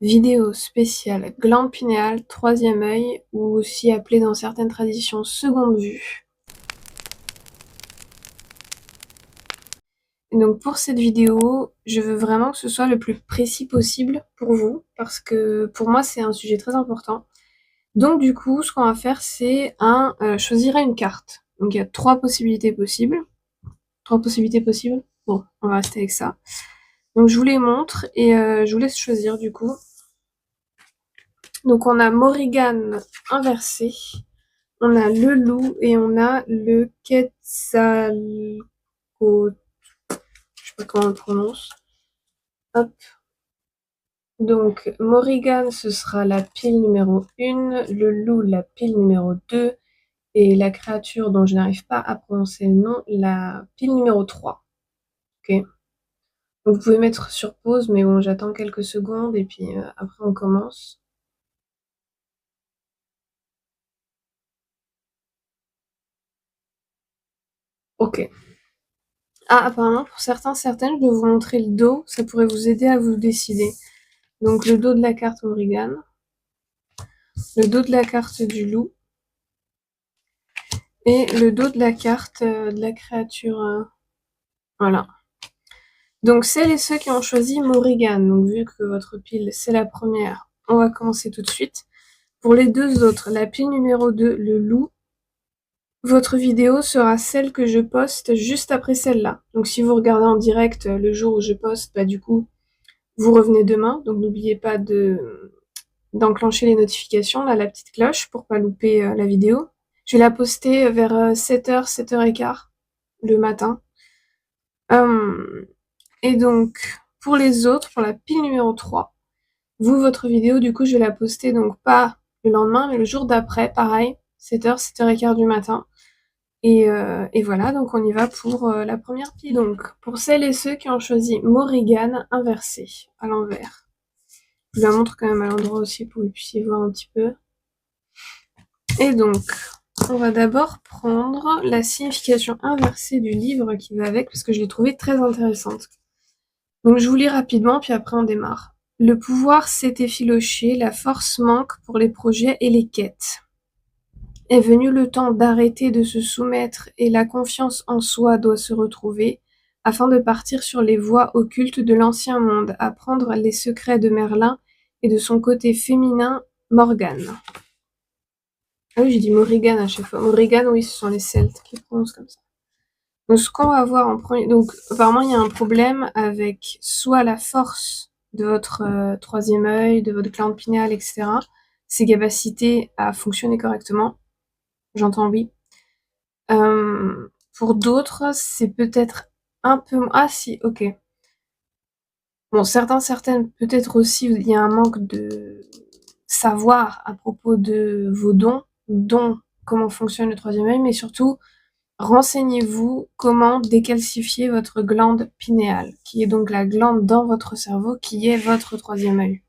Vidéo spéciale glande pinéale, troisième œil, ou aussi appelé dans certaines traditions seconde vue. Et donc pour cette vidéo, je veux vraiment que ce soit le plus précis possible pour vous, parce que pour moi c'est un sujet très important. Donc du coup, ce qu'on va faire, c'est choisir une carte. Donc il y a trois possibilités possibles. Trois possibilités possibles. Bon, on va rester avec ça. Donc je vous les montre et je vous laisse choisir du coup. Donc on a Morrigan inversé, on a le loup et on a le Quetzalcoatl. Je sais pas comment on le prononce. Hop. Donc Morrigan, ce sera la pile numéro 1, le loup, la pile numéro 2, et la créature dont je n'arrive pas à prononcer le nom, la pile numéro 3. Ok. Donc vous pouvez mettre sur pause, mais bon, j'attends quelques secondes et puis après on commence. Ok. Ah, apparemment, pour certaines, je vais vous montrer le dos, ça pourrait vous aider à vous décider. Donc le dos de la carte Morrigan, le dos de la carte du loup, et le dos de la carte de la créature. Voilà. Donc celles et ceux qui ont choisi Morrigan, donc vu que votre pile c'est la première, on va commencer tout de suite. Pour les deux autres, la pile numéro 2, le loup, votre vidéo sera celle que je poste juste après celle-là. Donc si vous regardez en direct le jour où je poste, bah du coup, vous revenez demain. Donc n'oubliez pas d'enclencher les notifications, là, la petite cloche, pour pas louper la vidéo. Je vais la poster vers 7h, 7h15 le matin. Et donc, pour les autres, pour la pile numéro 3, vous, votre vidéo, du coup, je vais la poster donc pas le lendemain, mais le jour d'après, pareil, 7h, 7h15 du matin. Et voilà, donc on y va pour la première pile. Donc, pour celles et ceux qui ont choisi Morrigan inversé, à l'envers. Je vous la montre quand même à l'endroit aussi pour que vous puissiez voir un petit peu. Et donc, on va d'abord prendre la signification inversée du livre qui va avec, parce que je l'ai trouvée très intéressante. Donc je vous lis rapidement, puis après on démarre. Le pouvoir s'est effiloché, la force manque pour les projets et les quêtes. Est venu le temps d'arrêter de se soumettre et la confiance en soi doit se retrouver, afin de partir sur les voies occultes de l'ancien monde, apprendre les secrets de Merlin et de son côté féminin, Morgane. Ah oui, j'ai dit Morrigan à chaque fois. Morrigan, oui, ce sont les Celtes qui prononcent comme ça. Donc, ce qu'on va voir en premier, donc, apparemment, il y a un problème avec soit la force de votre troisième œil, de votre glande pinéale, etc., ses capacités à fonctionner correctement. J'entends oui. Pour d'autres, c'est peut-être un peu... Ah si, ok. Bon, certaines, peut-être aussi, il y a un manque de savoir à propos de vos dons, comment fonctionne le troisième œil, mais surtout, renseignez-vous comment décalcifier votre glande pinéale, qui est donc la glande dans votre cerveau, qui est votre troisième œil.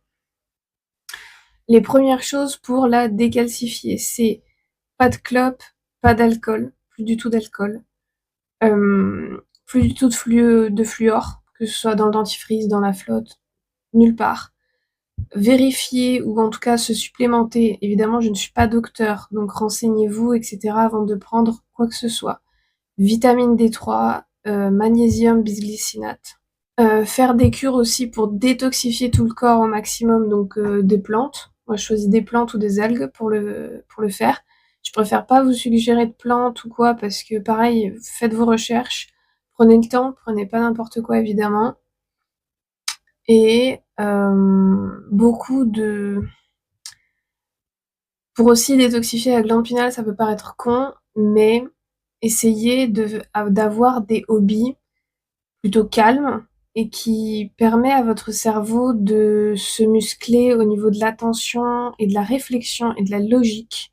Les premières choses pour la décalcifier, c'est pas de clope, pas d'alcool, plus du tout d'alcool, plus du tout de fluor, que ce soit dans le dentifrice, dans la flotte, nulle part. Vérifier ou en tout cas se supplémenter. Évidemment, je ne suis pas docteur, donc renseignez-vous, etc. avant de prendre quoi que ce soit. Vitamine D3, magnésium bisglycinate. Faire des cures aussi pour détoxifier tout le corps au maximum, donc des plantes. Moi, je choisis des plantes ou des algues pour le faire. Je préfère pas vous suggérer de plantes ou quoi, parce que pareil, faites vos recherches, prenez le temps, prenez pas n'importe quoi évidemment. Et beaucoup de... Pour aussi détoxifier la glande pinéale, ça peut paraître con, mais essayez d'avoir des hobbies plutôt calmes et qui permet à votre cerveau de se muscler au niveau de l'attention et de la réflexion et de la logique,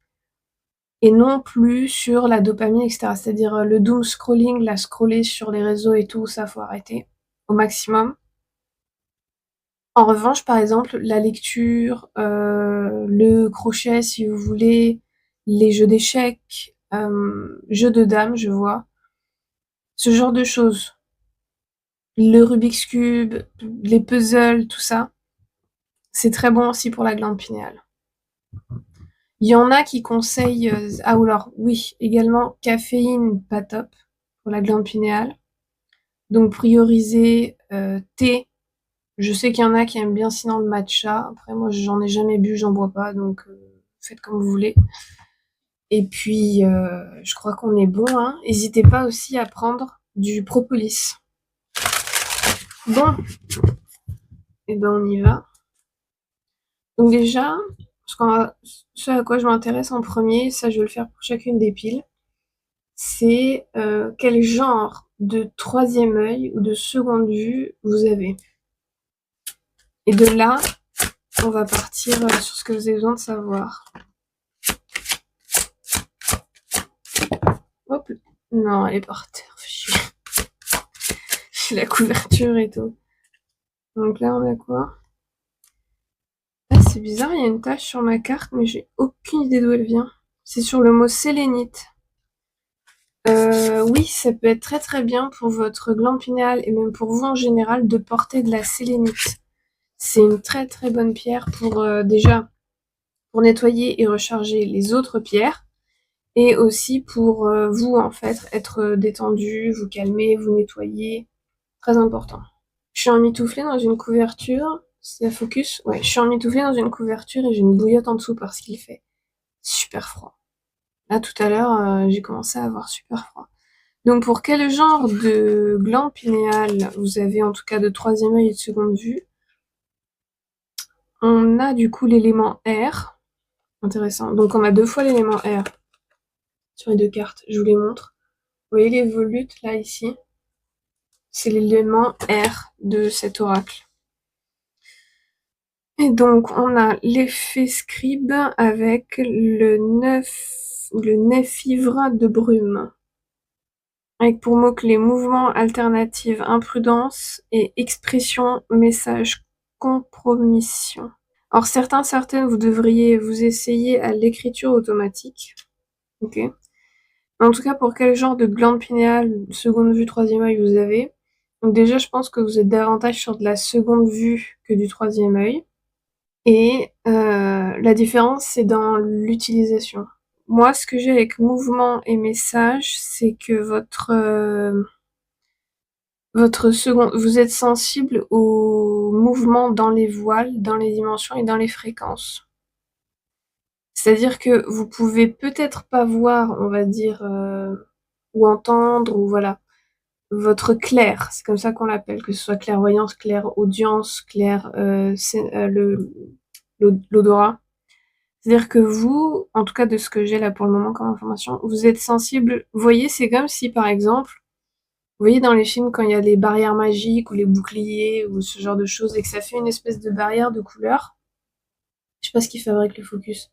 et non plus sur la dopamine, etc. C'est-à-dire le doom scrolling, la scroller sur les réseaux et tout, ça faut arrêter au maximum. En revanche, par exemple, la lecture, le crochet si vous voulez, les jeux d'échecs, jeux de dames, je vois, ce genre de choses. Le Rubik's Cube, les puzzles, tout ça, C'est très bon aussi pour la glande pinéale. Il y en a qui conseillent... ah, ou alors, oui, également, caféine, pas top pour la glande pinéale. Donc, prioriser thé. Je sais qu'il y en a qui aiment bien sinon le matcha. Après, moi, j'en ai jamais bu, j'en bois pas, donc faites comme vous voulez. Et puis, je crois qu'on est bon, hein. N'hésitez pas aussi à prendre du propolis. Bon, et ben on y va. Donc déjà, ce à quoi je m'intéresse en premier, ça je vais le faire pour chacune des piles, c'est quel genre de troisième œil ou de seconde vue vous avez. Et de là, on va partir sur ce que vous avez besoin de savoir. Hop, non, elle est par terre. J'ai la couverture et tout. Donc là, on a quoi? Ah, c'est bizarre, il y a une tache sur ma carte, mais j'ai aucune idée d'où elle vient. C'est sur le mot sélénite. Oui, ça peut être très très bien pour votre glande pinéale et même pour vous en général de porter de la sélénite. C'est une très très bonne pierre pour déjà pour nettoyer et recharger les autres pierres et aussi pour vous en fait être détendu, vous calmer, vous nettoyer. Très important. Je suis emmitouflée dans une couverture. C'est la focus? Ouais, je suis emmitouflée dans une couverture et j'ai une bouillotte en dessous parce qu'il fait super froid. Là, tout à l'heure, j'ai commencé à avoir super froid. Donc, pour quel genre de glande pinéale vous avez, en tout cas de troisième œil et de seconde vue? On a du coup l'élément R. Intéressant. Donc, on a 2 fois l'élément R sur les 2 cartes. Je vous les montre. Vous voyez les volutes, là, ici? C'est l'élément R de cet oracle. Et donc, on a l'effet scribe avec le 9 ivre de brume. Avec pour mots-clés mouvement, alternative, imprudence et expression, message, compromission. Alors, certaines, vous devriez vous essayer à l'écriture automatique. Ok. En tout cas, pour quel genre de glande pinéale, seconde vue, troisième œil vous avez? Donc déjà, je pense que vous êtes davantage sur de la seconde vue que du troisième œil. Et la différence, c'est dans l'utilisation. Moi, ce que j'ai avec mouvement et message, c'est que votre second, vous êtes sensible au mouvement dans les voiles, dans les dimensions et dans les fréquences. C'est-à-dire que vous pouvez peut-être pas voir, on va dire, ou entendre, ou voilà, votre clair, c'est comme ça qu'on l'appelle, que ce soit clairvoyance, clairaudience, l'odorat. C'est-à-dire que vous, en tout cas de ce que j'ai là pour le moment comme information, vous êtes sensible. Vous voyez, c'est comme si par exemple, vous voyez dans les films quand il y a les barrières magiques ou les boucliers ou ce genre de choses et que ça fait une espèce de barrière de couleur. Je sais pas ce qui fabrique le focus.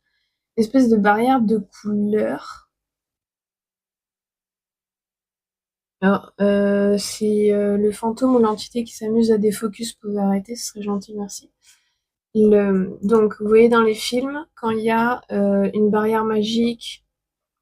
Une espèce de barrière de couleur. Alors, si le fantôme ou l'entité qui s'amuse à défocus pouvait arrêter, ce serait gentil, merci. Donc, vous voyez dans les films, quand il y a une barrière magique,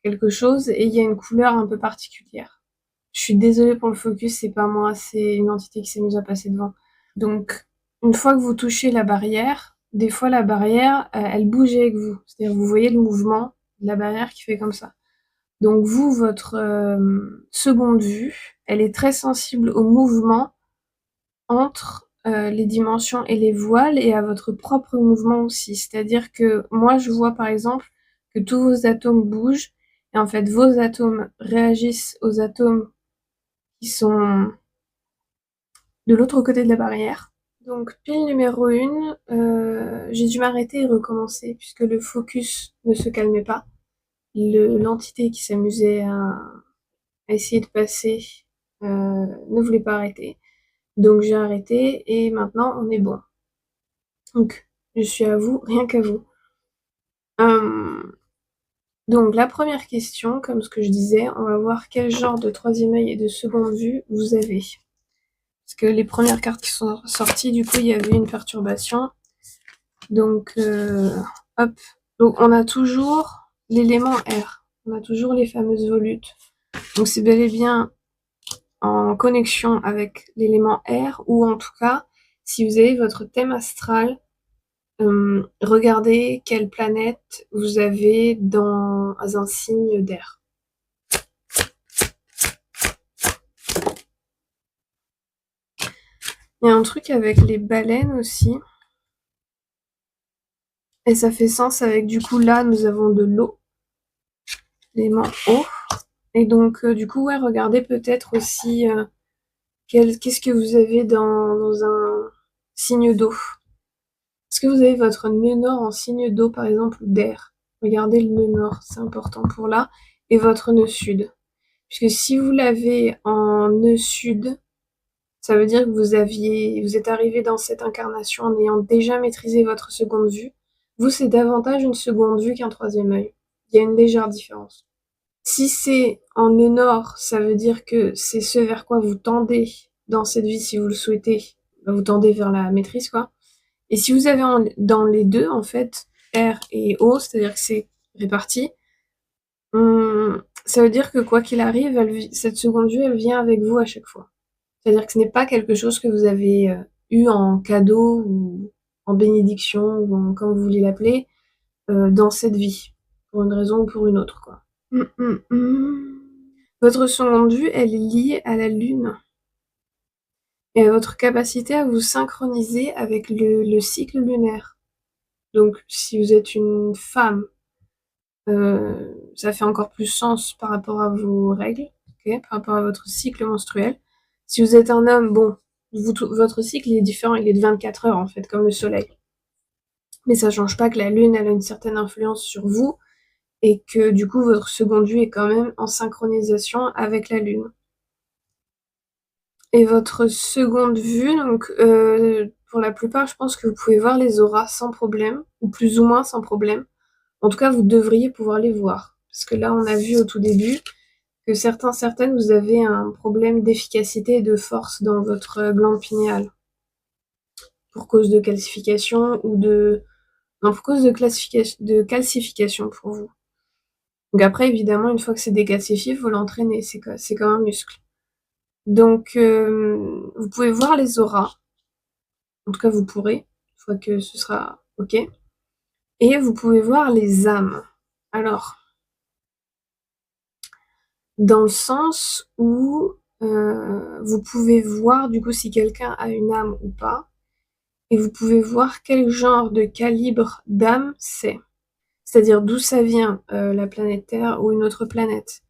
quelque chose, et il y a une couleur un peu particulière. Je suis désolée pour le focus, c'est pas moi, c'est une entité qui s'amuse à passer devant. Donc, une fois que vous touchez la barrière, des fois la barrière, elle bouge avec vous. C'est-à-dire vous voyez le mouvement de la barrière qui fait comme ça. Donc vous, votre seconde vue, elle est très sensible au mouvement entre les dimensions et les voiles et à votre propre mouvement aussi. C'est-à-dire que moi, je vois par exemple que tous vos atomes bougent et en fait, vos atomes réagissent aux atomes qui sont de l'autre côté de la barrière. Donc, pile numéro 1, j'ai dû m'arrêter et recommencer puisque le focus ne se calmait pas. L'entité qui s'amusait à essayer de passer ne voulait pas arrêter. Donc j'ai arrêté et maintenant on est bon. Donc je suis à vous, rien qu'à vous. Donc la première question, comme ce que je disais, on va voir quel genre de troisième œil et de seconde vue vous avez. Parce que les premières cartes qui sont sorties, du coup il y avait une perturbation. Donc hop. Donc on a toujours l'élément R. On a toujours les fameuses volutes. Donc c'est bel et bien en connexion avec l'élément R, ou en tout cas, si vous avez votre thème astral regardez quelle planète vous avez dans un signe d'air. Il y a un truc avec les baleines aussi. Et ça fait sens avec, du coup, là, nous avons de l'eau. L'élément eau. Et donc, du coup, ouais, regardez peut-être aussi qu'est-ce que vous avez dans un signe d'eau. Est-ce que vous avez votre nœud nord en signe d'eau, par exemple, ou d'air? Regardez le nœud nord, c'est important pour là. Et votre nœud sud. Puisque si vous l'avez en nœud sud, ça veut dire que vous êtes arrivé dans cette incarnation en ayant déjà maîtrisé votre seconde vue. Vous, c'est davantage une seconde vue qu'un troisième œil. Il y a une légère différence. Si c'est en nœud nord, ça veut dire que c'est ce vers quoi vous tendez dans cette vie, si vous le souhaitez. Vous tendez vers la maîtrise, quoi. Et si vous avez dans les deux, en fait, R et O, c'est-à-dire que c'est réparti, ça veut dire que quoi qu'il arrive, cette seconde vue, elle vient avec vous à chaque fois. C'est-à-dire que ce n'est pas quelque chose que vous avez eu en cadeau ou en bénédiction, ou comme vous voulez l'appeler, dans cette vie, pour une raison ou pour une autre, quoi. Votre seconde vue, elle est liée à la Lune et à votre capacité à vous synchroniser avec le cycle lunaire. Donc, si vous êtes une femme, ça fait encore plus sens par rapport à vos règles, okay, par rapport à votre cycle menstruel. Si vous êtes un homme, bon, votre cycle est différent, il est de 24 heures en fait, comme le soleil. Mais ça change pas que la Lune, elle a une certaine influence sur vous, et que du coup, votre seconde vue est quand même en synchronisation avec la Lune. Et votre seconde vue, donc pour la plupart, je pense que vous pouvez voir les auras sans problème, ou plus ou moins sans problème. En tout cas, vous devriez pouvoir les voir. Parce que là, on a vu au tout début que certaines, vous avez un problème d'efficacité et de force dans votre glande pinéale. Pour cause de calcification ou de... Non, pour cause de calcification pour vous. Donc après, évidemment, une fois que c'est décalcifié, il faut l'entraîner. C'est comme un muscle. Donc, vous pouvez voir les auras. En tout cas, vous pourrez, une fois que ce sera OK. Et vous pouvez voir les âmes. Alors, dans le sens où vous pouvez voir du coup si quelqu'un a une âme ou pas, et vous pouvez voir quel genre de calibre d'âme c'est. C'est-à-dire d'où ça vient, la planète Terre ou une autre planète,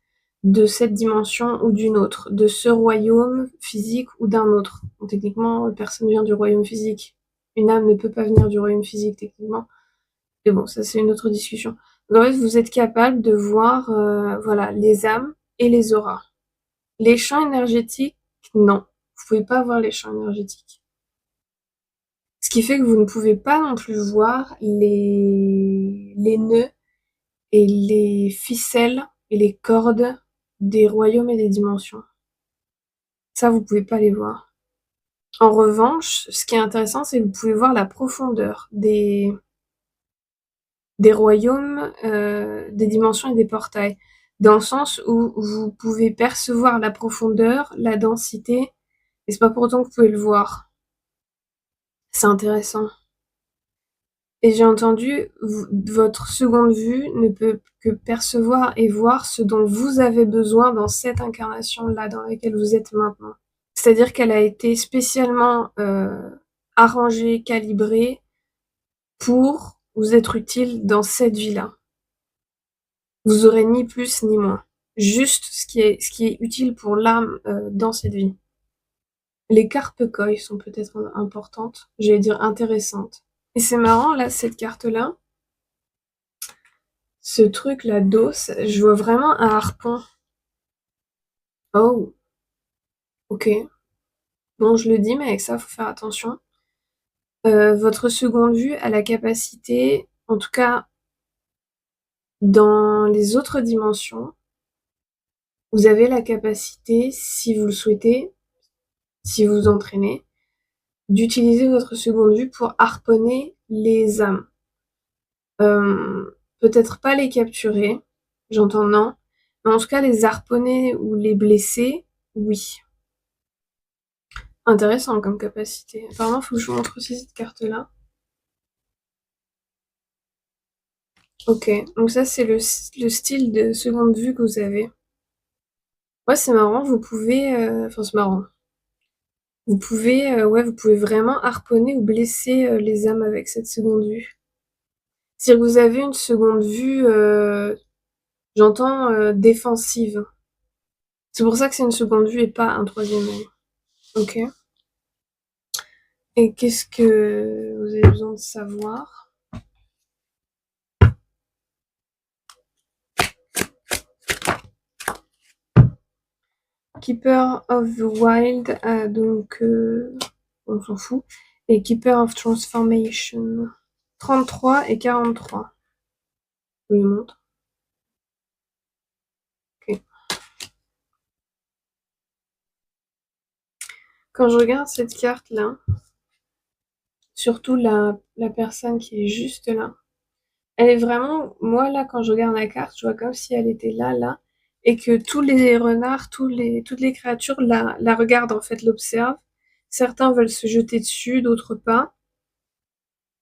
de cette dimension ou d'une autre, de ce royaume physique ou d'un autre. Donc, techniquement, personne vient du royaume physique. Une âme ne peut pas venir du royaume physique, techniquement. Mais bon, ça c'est une autre discussion. Donc, en fait, vous êtes capable de voir voilà, les âmes et les auras. Les champs énergétiques, non. Vous pouvez pas voir les champs énergétiques. Ce qui fait que vous ne pouvez pas non plus voir les nœuds et les ficelles et les cordes des royaumes et des dimensions. Ça, vous pouvez pas les voir. En revanche, ce qui est intéressant, c'est que vous pouvez voir la profondeur des royaumes, des dimensions et des portails. Dans le sens où vous pouvez percevoir la profondeur, la densité, et c'est pas pour autant que vous pouvez le voir. C'est intéressant. Et j'ai entendu, votre seconde vue ne peut que percevoir et voir ce dont vous avez besoin dans cette incarnation-là dans laquelle vous êtes maintenant. C'est-à-dire qu'elle a été spécialement arrangée, calibrée pour vous être utile dans cette vie-là. Vous aurez ni plus ni moins. Juste ce qui est utile pour l'âme dans cette vie. Les carpes koi sont peut-être importantes, j'allais dire intéressantes. Et c'est marrant, là, cette carte-là, ce truc-là d'os, je vois vraiment un harpon. Oh, ok. Bon, je le dis, mais avec ça, faut faire attention. Votre seconde vue a la capacité, en tout cas dans les autres dimensions, vous avez la capacité, si vous le souhaitez, si vous vous entraînez, d'utiliser votre seconde vue pour harponner les âmes. Peut-être pas les capturer, j'entends non, mais en tout cas les harponner ou les blesser, oui. Intéressant comme capacité. Apparemment, il faut que je vous montre aussi cette carte-là. Ok, donc ça c'est le style de seconde vue que vous avez. Ouais, c'est marrant, vous pouvez... Enfin, c'est marrant. Vous pouvez, ouais, vous pouvez vraiment harponner ou blesser les âmes avec cette seconde vue. C'est-à-dire que vous avez une seconde vue, j'entends, défensive. C'est pour ça que c'est une seconde vue et pas un troisième œil. Ok. Et qu'est-ce que vous avez besoin de savoir? Keeper of the Wild, donc on s'en fout. Et Keeper of Transformation. 33 et 43. Je vous le montre. Ok. Quand je regarde cette carte-là, surtout la personne qui est juste là, elle est vraiment... Moi, là, quand je regarde la carte, je vois comme si elle était là, là, et que tous les renards, toutes les créatures la regardent, en fait, l'observent. Certains veulent se jeter dessus, d'autres pas.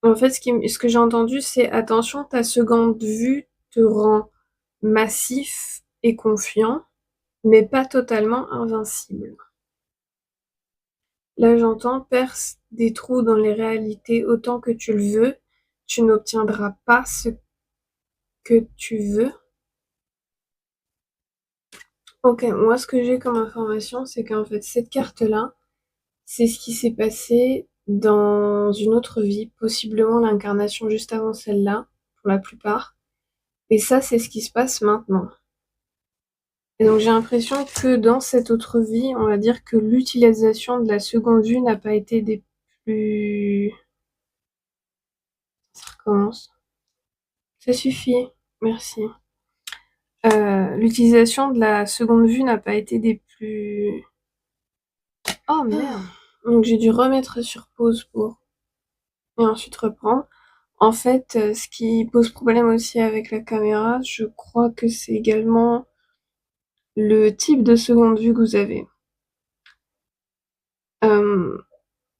En fait, ce que j'ai entendu, c'est attention, ta seconde vue te rend massif et confiant, mais pas totalement invincible. Là, j'entends perce des trous dans les réalités autant que tu le veux, tu n'obtiendras pas ce que tu veux. Ok, moi ce que j'ai comme information, c'est qu'en fait cette carte-là, c'est ce qui s'est passé dans une autre vie, possiblement l'incarnation juste avant celle-là, pour la plupart. Et ça, c'est ce qui se passe maintenant. Et donc j'ai l'impression que dans cette autre vie, on va dire que l'utilisation de la seconde vue n'a pas été des plus... Ça recommence. Ça suffit, merci. L'utilisation de la seconde vue n'a pas été des plus... Oh merde. Donc j'ai dû remettre sur pause pour... et ensuite reprendre. En fait, ce qui pose problème aussi avec la caméra, je crois que c'est également le type de seconde vue que vous avez.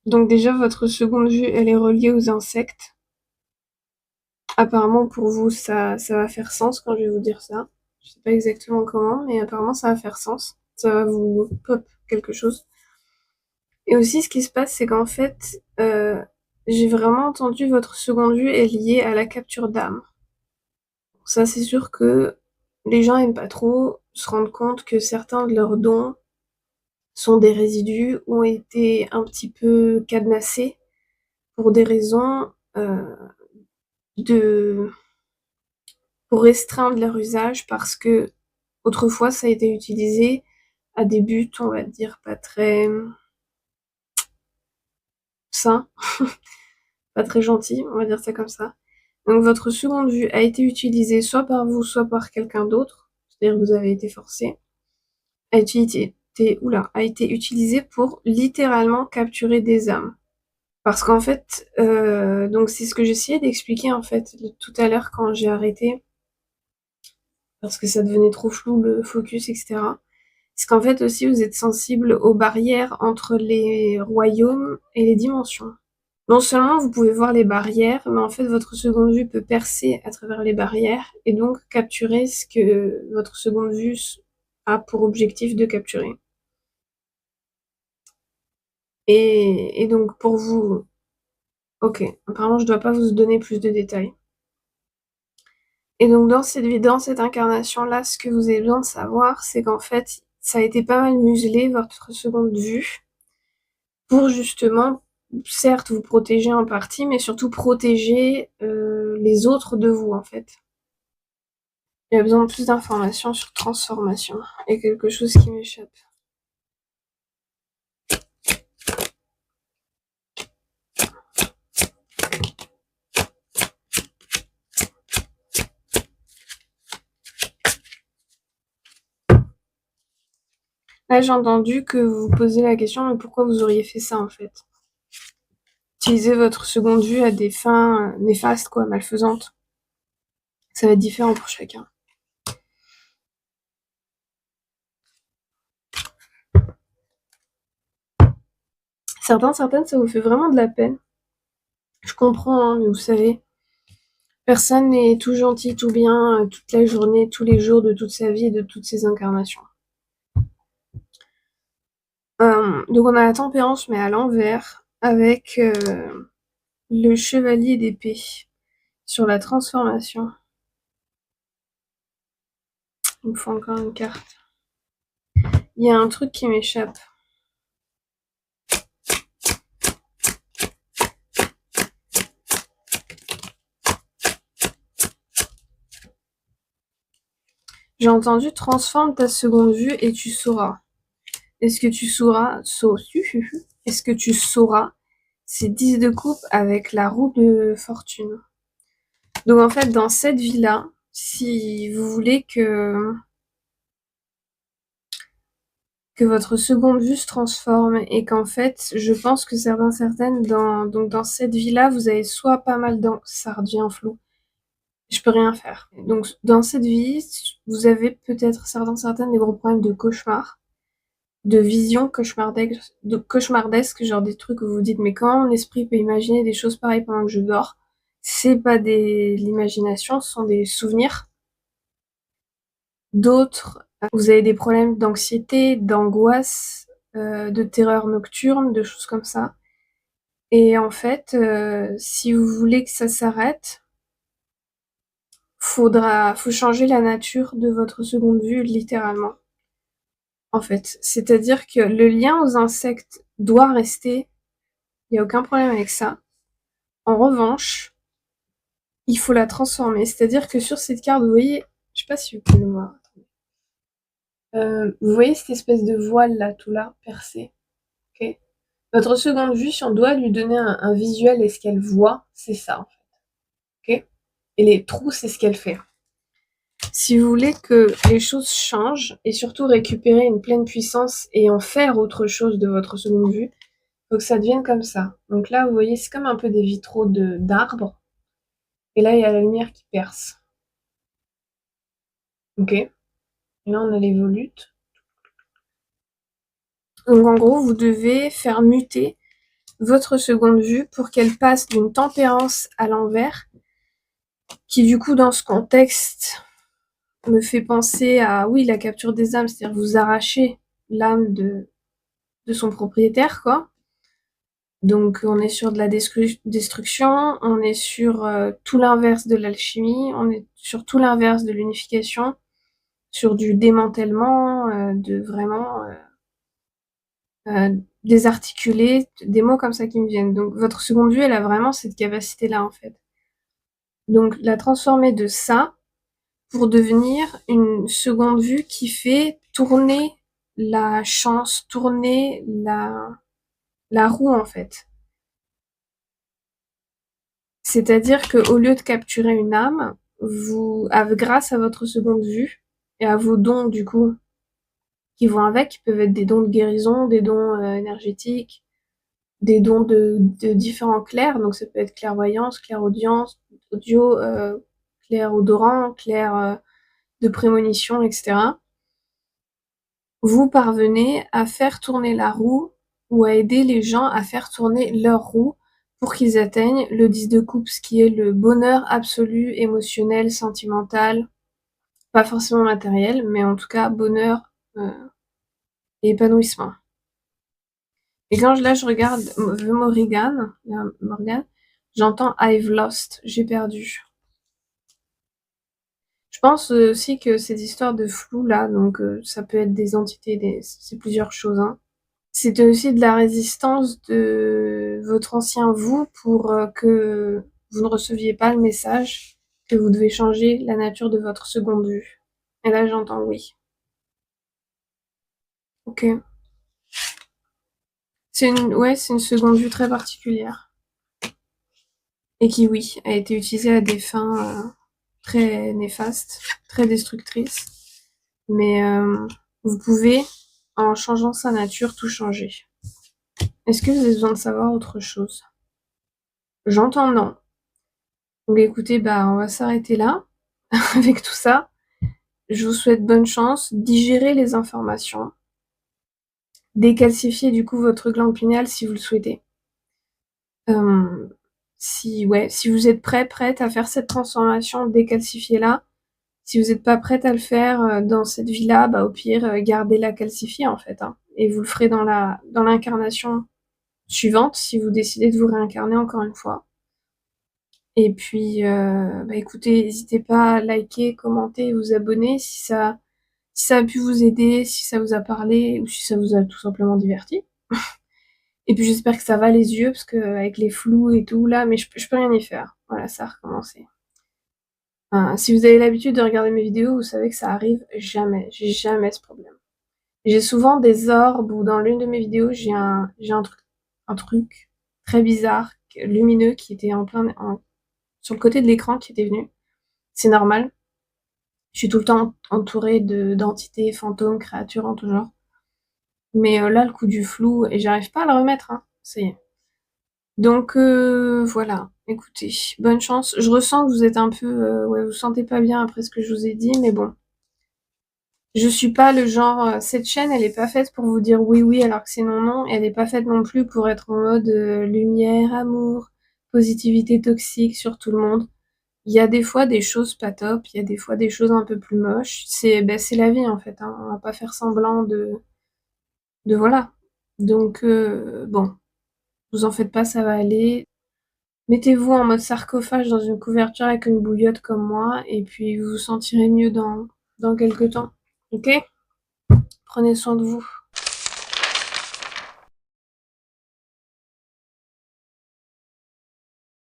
Donc déjà, votre seconde vue, elle est reliée aux insectes. Apparemment, pour vous, ça va faire sens quand je vais vous dire ça. Je sais pas exactement comment, mais apparemment, ça va faire sens. Ça va vous pop quelque chose. Et aussi, ce qui se passe, c'est qu'en fait, j'ai vraiment entendu votre seconde vue est liée à la capture d'âme. Ça, c'est sûr que les gens aiment pas trop se rendre compte que certains de leurs dons sont des résidus, ont été un petit peu cadenassés pour des raisons de pour restreindre leur usage parce que autrefois ça a été utilisé à des buts, on va dire, pas très sains, pas très gentils, on va dire ça comme ça. Donc votre seconde vue a été utilisée soit par vous, soit par quelqu'un d'autre, c'est-à-dire que vous avez été forcé, a été utilisée pour littéralement capturer des âmes. Parce qu'en fait, donc c'est ce que j'essayais d'expliquer en fait tout à l'heure quand j'ai arrêté, parce que ça devenait trop flou le focus, etc. C'est qu'en fait aussi vous êtes sensible aux barrières entre les royaumes et les dimensions. Non seulement vous pouvez voir les barrières, mais en fait votre seconde vue peut percer à travers les barrières et donc capturer ce que votre seconde vue a pour objectif de capturer. Et donc pour vous, ok, apparemment je dois pas vous donner plus de détails. Et donc dans cette incarnation-là, ce que vous avez besoin de savoir, c'est qu'en fait, ça a été pas mal muselé, votre seconde vue, pour justement, certes, vous protéger en partie, mais surtout protéger les autres de vous, en fait. Il y a besoin de plus d'informations sur transformation. Il y a quelque chose qui m'échappe. Là, j'ai entendu que vous vous posez la question, mais pourquoi vous auriez fait ça, en fait? Utiliser votre seconde vue à des fins néfastes, quoi, malfaisantes. Ça va être différent pour chacun. Certaines, ça vous fait vraiment de la peine. Je comprends, hein, mais vous savez, Personne n'est tout gentil, tout bien, toute la journée, tous les jours de toute sa vie et de toutes ses incarnations. Donc on a la tempérance, mais à l'envers, avec le chevalier d'épée sur la transformation. Il me faut encore une carte. Il y a un truc qui m'échappe. J'ai entendu transforme ta seconde vue et tu sauras. Est-ce que tu sauras Est-ce que tu sauras c'est 10 de coupe avec la roue de fortune. Donc en fait, dans cette vie-là, si vous voulez que votre seconde vue se transforme et qu'en fait, je pense que certaines, dans cette vie-là, vous avez soit pas mal ça redevient flou. Je peux rien faire. Donc dans cette vie, vous avez peut-être certaines des gros problèmes de cauchemar, de vision cauchemardesque, genre des trucs où vous vous dites mais comment mon esprit peut imaginer des choses pareilles pendant que je dors? C'est pas l'imagination, ce sont des souvenirs. D'autres, vous avez des problèmes d'anxiété, d'angoisse, de terreur nocturne, de choses comme ça. Et en fait, si vous voulez que ça s'arrête, faut changer la nature de votre seconde vue, littéralement. En fait, c'est-à-dire que le lien aux insectes doit rester, il n'y a aucun problème avec ça. En revanche, il faut la transformer. C'est-à-dire que sur cette carte, vous voyez, je sais pas si vous pouvez le voir. Vous voyez cette espèce de voile là, tout là, percé. Ok. Votre seconde vue, si on doit lui donner un visuel et ce qu'elle voit, c'est ça en fait. Ok. Et les trous, c'est ce qu'elle fait. Si vous voulez que les choses changent et surtout récupérer une pleine puissance et en faire autre chose de votre seconde vue, faut que ça devienne comme ça. Donc là, vous voyez, c'est comme un peu des vitraux d'arbres. Et là, il y a la lumière qui perce. Ok. Et là, on a les volutes. Donc en gros, vous devez faire muter votre seconde vue pour qu'elle passe d'une tempérance à l'envers, qui du coup, dans ce contexte, me fait penser à, oui, la capture des âmes, c'est-à-dire vous arrachez l'âme de son propriétaire, quoi. Donc on est sur de la destruction, on est sur tout l'inverse de l'alchimie, on est sur tout l'inverse de l'unification, sur du démantèlement, de vraiment désarticuler, des mots comme ça qui me viennent. Donc votre seconde vue, elle a vraiment cette capacité-là, en fait. Donc la transformer de ça pour devenir une seconde vue qui fait tourner la chance, tourner la roue, en fait. C'est-à-dire qu'au lieu de capturer une âme, grâce à votre seconde vue et à vos dons, du coup, qui vont avec, qui peuvent être des dons de guérison, des dons énergétiques, des dons de différents clairs, donc ça peut être clairvoyance, clairaudience, audio, clair-odorant, clair de prémonition, etc. Vous parvenez à faire tourner la roue ou à aider les gens à faire tourner leur roue pour qu'ils atteignent le 10 de coupe, ce qui est le bonheur absolu, émotionnel, sentimental, pas forcément matériel, mais en tout cas bonheur et épanouissement. Et quand là je regarde Morrigan, j'entends I've lost, j'ai perdu. Je pense aussi que ces histoires de flou là, donc ça peut être des entités, c'est plusieurs choses, hein. C'était aussi de la résistance de votre ancien vous pour que vous ne receviez pas le message que vous devez changer la nature de votre seconde vue. Et là, j'entends oui. Ok. C'est une seconde vue très particulière. Et qui, oui, a été utilisée à des fins très néfastes, très destructrices. Mais vous pouvez, en changeant sa nature, tout changer. Est-ce que vous avez besoin de savoir autre chose? J'entends non. Donc écoutez, on va s'arrêter là avec tout ça. Je vous souhaite bonne chance, digérez les informations, décalcifiez du coup votre glande pinéale si vous le souhaitez. si vous êtes prête à faire cette transformation décalcifiée-là, si vous n'êtes pas prête à le faire dans cette vie-là, bah au pire, gardez-la calcifiée en fait, hein. Et vous le ferez dans l'incarnation suivante, si vous décidez de vous réincarner encore une fois. Et puis, bah écoutez, n'hésitez pas à liker, commenter et vous abonner si ça a pu vous aider, si ça vous a parlé ou si ça vous a tout simplement diverti. Et puis j'espère que ça va les yeux, parce que avec les flous et tout là, mais je peux rien y faire. Voilà, ça a recommencé. Si vous avez l'habitude de regarder mes vidéos, vous savez que ça arrive jamais. J'ai jamais ce problème. J'ai souvent des orbes ou dans l'une de mes vidéos, j'ai un truc très bizarre, lumineux, qui était sur le côté de l'écran qui était venu. C'est normal. Je suis tout le temps entourée d'entités, fantômes, créatures en tout genre. Mais là, le coup du flou, et j'arrive pas à le remettre, hein. Ça y est. Donc voilà, écoutez, bonne chance. Je ressens que vous êtes un peu, ouais, vous vous sentez pas bien après ce que je vous ai dit, mais bon. Je suis pas le genre, cette chaîne, elle est pas faite pour vous dire oui, oui, alors que c'est non, non. Elle est pas faite non plus pour être en mode lumière, amour, positivité toxique sur tout le monde. Il y a des fois des choses pas top, il y a des fois des choses un peu plus moches. C'est la vie en fait, hein. On va pas faire semblant de voilà. Donc bon, vous en faites pas, ça va aller. Mettez-vous en mode sarcophage dans une couverture avec une bouillotte comme moi, et puis vous vous sentirez mieux dans quelques temps. Ok? Prenez soin de vous.